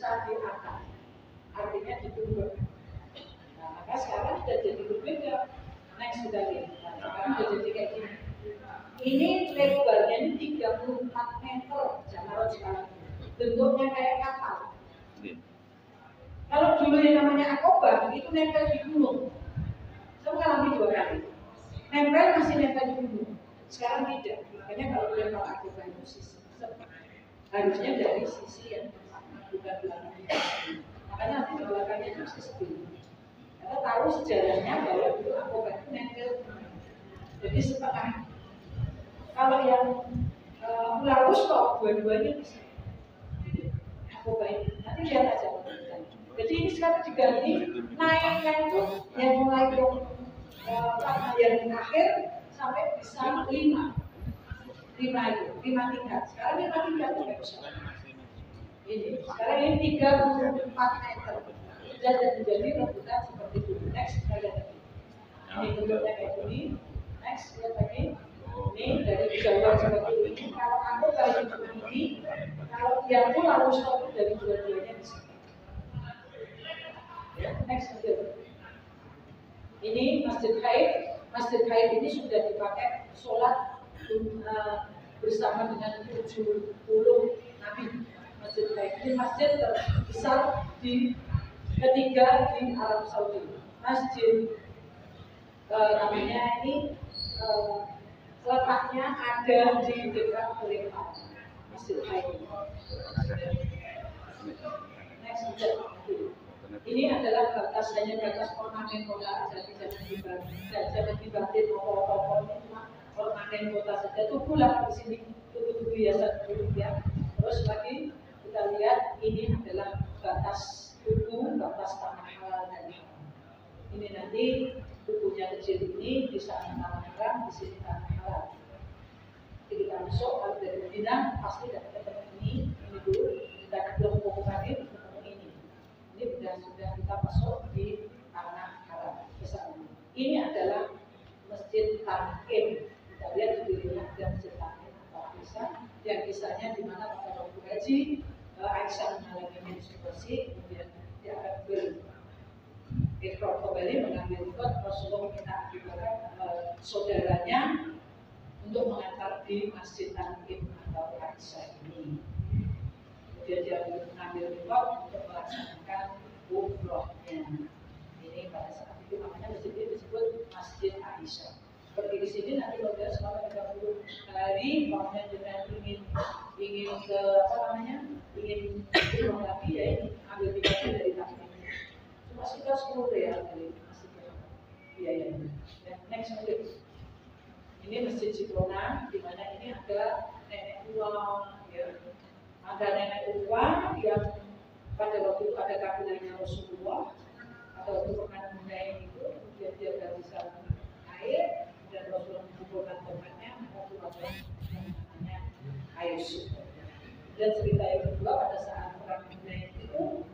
bisa diangkat, artinya diturunkan. Nah, maka sekarang sudah jadi berbeda. Next sudah ini. Nah, sekarang sudah jadi kayak gini. Ini lebarnya ini 34 meter, jangan sekarang. Bentuknya kayak kapal. Kalau dulu yang namanya Akoba itu nempel di gunung. Saya mengalami 2 kali. Nempel masih nempel di gunung. Sekarang tidak. Makanya kalau lempar Akoba itu sisi harusnya dari sisi yang bukan belakang. Makanya nanti belakangnya itu sisi. Karena tahu sejarahnya bahwa dulu Akoba itu nempel. Jadi setengah. Kalau yang Pulau Rusto dua-duanya bisa. Akoba ini nanti lihat aja. Jadi ini sekarang diganti naiknya itu yang mulai yang akhir sampai bisa 5 tingkat. Sekarang 5 tingkat ini. Sekarang ini 34 meter. Dan menjadi rebutan seperti itu. Next kita lihat lagi. Ini bentuknya kayak gini. Next lihat lagi. Ini dari Jawa seperti ini. Kalau aku dari ini, kalau yang Pulau Rusto dari dua-duanya bisa. Next video. Ini Masjid Haid. Masjid Haid ini sudah dipakai sholat bersama dengan 70 nabi. Masjid Haid ini masjid terbesar ketiga di Arab Saudi. Masjid namanya ini letaknya ada di dekat Riyadh. Masjid Haid. Next video. Ini adalah batas, hanya batas ornamen kota, jangan dibatin pokok-pokok ini cuma ornamen kota saja. Itu pula di sini tubuh hiasan dulu ya. Terus lagi kita lihat ini adalah batas tubuh, batas tanah halal dan haram. Ini nanti tubuhnya kecil ini di sana tanah haram, di sini tanah halal. Jadi kita masuk kalau dari Medina pasti tidak ketemu ini dulu kita belum pokok-pokok ini sudah kita masuk di tanah haram kesana. Ini adalah Masjid Tanqim. Kita lihat di dirinya ada Masjid Tanqim atau Aisyah yang kisahnya di mana pada waktu haji Aisyah mengalami menstruasi, kemudian dia akan berikhram kembali mengambil ikut Rasulullah minta dibawa saudaranya untuk mengantar di Masjid Tanqim atau Aisyah ini. Dia mengambil reward untuk melaksanakan umrohnya. Ini pada saat itu namanya masjid ini disebut Masjid Aisyah. Seperti di sini nanti kalau dia selama 30 hari, maunya dengan ingin ke ingin umroh lagi ya ini ambil tiketnya dari Tanqim. Cuma sekitar 10 real dari masjid biayanya. Dan next masjid. Ini Masjid Citrona, di mana ini ada nenek tua ya. Ada nenek tua yang pada waktu itu ada kabilahnya Rasulullah, pada waktu pernah mengenai itu, kemudian dia kehabisan air dan Rasulullah mengumpulkan tempatnya, maka Rasulullah namanya air suci. Dan cerita yang kedua pada saat perang mengenai itu,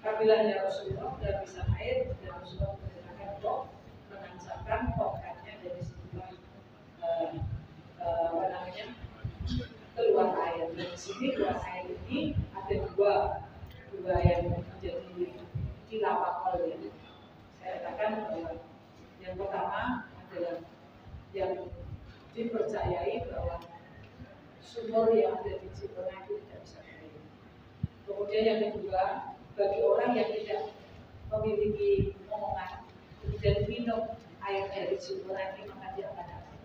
kabilahnya Rasulullah kehabisan air dan Rasulullah menggunakan untuk menansakan tongkatnya dari sebuah keluar air. Dan di sini keluar air ini ada dua yang menjadi khilafah ya. Saya katakan yang pertama adalah yang dipercayai bahwa sumur yang ada di Citrona itu tidak bisa diminum. Kemudian yang kedua, bagi orang yang tidak memiliki omongan kemudian minum air dari Citrona ini maka dia akan dapat.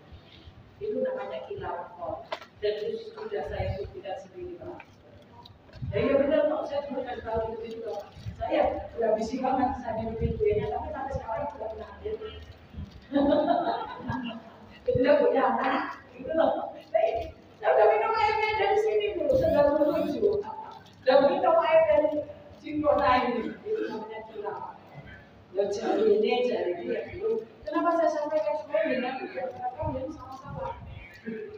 Itu namanya khilafah. Dan itu sudah saya buktikan sendiri Pak. Ya benar kok, saya cuma kasih tahu itu kok. Saya sudah bisi banget saya bikin kuenya, tapi sampai sekarang tidak pernah ambil. Tidak punya anak, gitu loh. Saya sudah minum airnya dari sini dulu, sudah menuju. Sudah minum air dari Citrona ini, itu namanya khilafah. Ya jari ini ya dulu. Kenapa saya sampaikan supaya dengan karena ini sama-sama.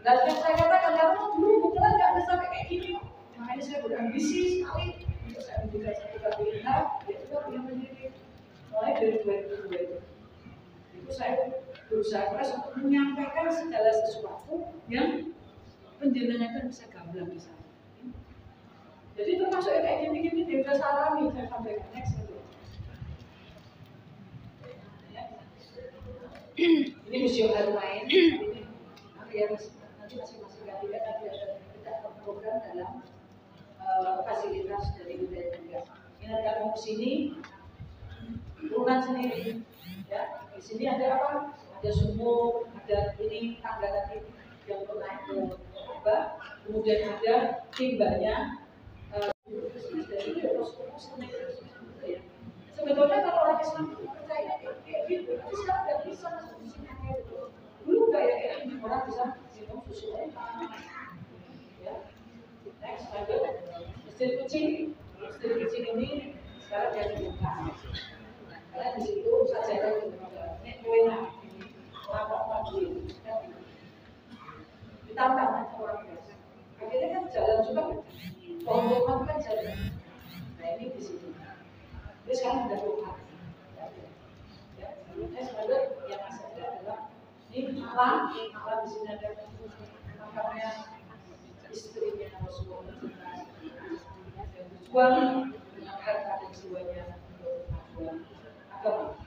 Dan yang saya katakan karena dulu bukan nggak bisa sampai kayak gini, makanya saya berambisi sekali untuk saya menjadi satu kabinet, dia juga punya pendiri. Mulai dari 2002 itu saya berusaha keras untuk menyampaikan segala sesuatu yang penjenengan bisa gamblang di sana. Jadi termasuk kayak gini-gini dia udah salami saya sampaikan next gitu. Ini museum baru main. Nanti ya nanti masing-masing kandidat nanti ada program dalam fasilitas dari budaya juga. Ini ada mau kesini, turunan sendiri. Ya, di sini ada apa? Ada sumur, ada ini tangga tadi yang naik ke bawah. Kemudian ada timbanya. Sebetulnya kalau orang Islam itu percaya kayak gitu, tapi sekarang nggak bisa masuk di sini kayak gitu. Dulu kayak orang bisa minum susu ya. Next, lanjut. Mesin kucing ini sekarang jadi buka. Karena di situ saja ini enak, apa ditambah orang biasa. Akhirnya kan jalan juga, pohon kan jalan. Nah ini di situ. Jadi sekarang ada Tuhan. Ya, sebenarnya yang masih ada adalah ini alam di sini ada makamnya istrinya Rasulullah. Berjuang dengan harta dan jiwanya untuk kemajuan agama.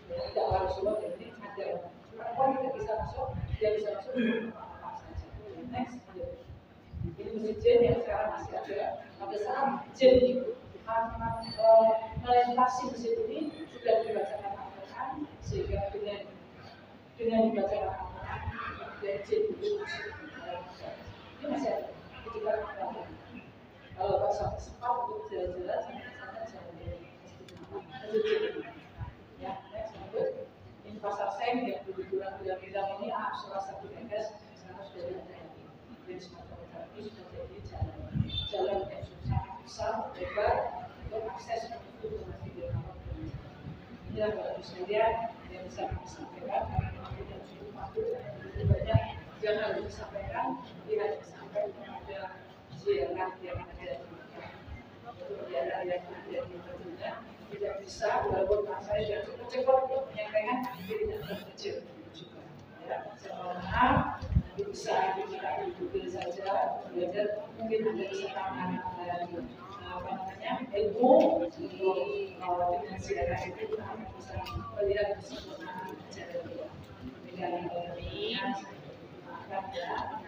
Tidak Rasulullah ini ada perempuan tidak bisa masuk, dia bisa masuk apa saja. Next, ini masjid jin yang sekarang masih ada. Pada saat jin itu melintasi masjid ini sudah dibacakan Al-Quran sehingga dengan dibacakan Al-Quran dan jin itu ini masih ada ketika kalau pas sempat untuk jalan-jalan sampai sana jalan masjid jin ya sampai ini pasar Seng yang dulu bilang ini salah satu bekas sekarang sudah ada dan semacam itu sudah jadi jalan yang sangat besar lebar untuk akses untuk masjid Al-Haram. Inilah Bapak sekalian yang bisa kami sampaikan karena waktu dan cukup waktu banyak yang harus disampaikan tidak disampaikan kepada ziarah yang ada di ziarah yang ada di Madinah tidak bisa walaupun saya dan cukup cepat untuk menyampaikan tidak terkecil juga ya saya mohon maaf nanti bisa kita Google saja belajar mungkin ada bisa tambahan dari apa namanya ilmu untuk dengan ziarah itu kita akan bisa melihat kesempurnaan ajaran kita dengan ini akan ya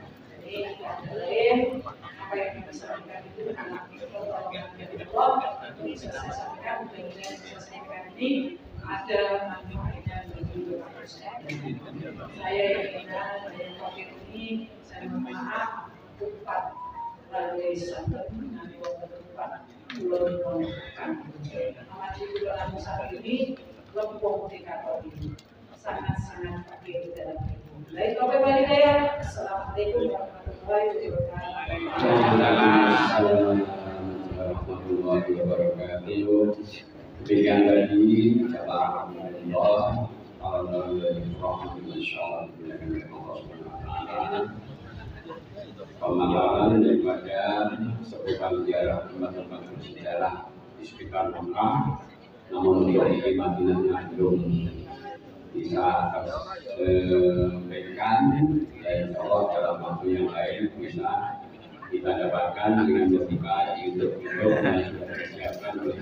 jadi ada lain apa yang kita sampaikan itu adalah pertolongan dari Allah bisa saya sampaikan dengan saya sampaikan ini ada manfaatnya bagi manusia. Saya ingin dari topik ini saya mohon maaf tempat lalu sampai dengan tempat belum menemukan amat di bulan saat ini belum komunikator ini sangat-sangat pakai dalam itu. Baik, Bapak Ibu Hidayah, Assalamualaikum warahmatullahi wabarakatuh. Demikian tadi kata Allah, insyaallah pemahaman daripada seputar sejarah tempat-tempat bersejarah di sekitar Mekah, namun di Madinahnya belum bisa tersampaikan dan insyaallah dalam waktu yang lain bisa kita dapatkan dengan lebih baik untuk yang sudah disiapkan oleh